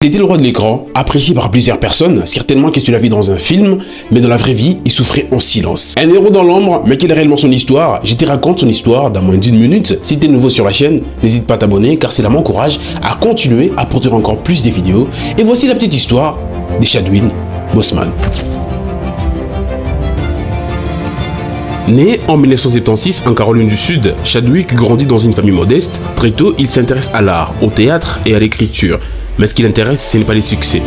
Il était le roi de l'écran, apprécié par plusieurs personnes, certainement que tu l'as vu dans un film, mais dans la vraie vie, il souffrait en silence. Un héros dans l'ombre, mais quelle est réellement son histoire? Je te raconte son histoire dans moins d'une minute. Si tu es nouveau sur la chaîne, n'hésite pas à t'abonner car cela m'encourage à continuer à produire encore plus de vidéos. Et voici la petite histoire de Chadwick Boseman. Né en 1976 en Caroline du Sud, Chadwick grandit dans une famille modeste. Très tôt, il s'intéresse à l'art, au théâtre et à l'écriture. Mais ce qui l'intéresse, ce n'est pas les succès.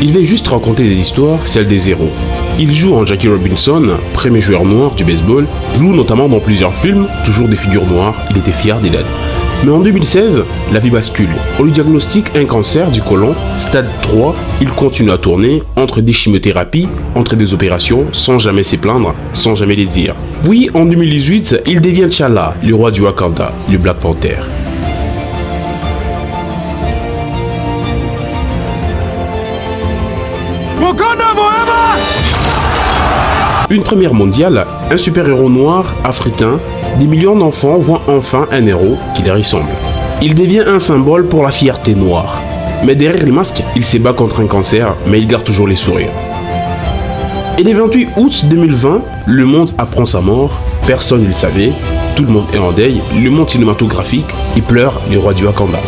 Il veut juste raconter des histoires, celles des héros. Il joue en Jackie Robinson, premier joueur noir du baseball, joue notamment dans plusieurs films, toujours des figures noires, il était fier d'y l'être. Mais en 2016, la vie bascule. On lui diagnostique un cancer du côlon, stade 3, il continue à tourner, entre des chimiothérapies, entre des opérations, sans jamais se plaindre, sans jamais les dire. Puis, en 2018, il devient T'Challa, le roi du Wakanda, le Black Panther. Une première mondiale, un super-héros noir, africain, des millions d'enfants voient enfin un héros qui leur ressemble. Il devient un symbole pour la fierté noire. Mais derrière les masques, il se bat contre un cancer, mais il garde toujours les sourires. Et le 28 août 2020, le monde apprend sa mort, personne ne le savait, tout le monde est en deuil, le monde cinématographique, il pleure le roi du Wakanda.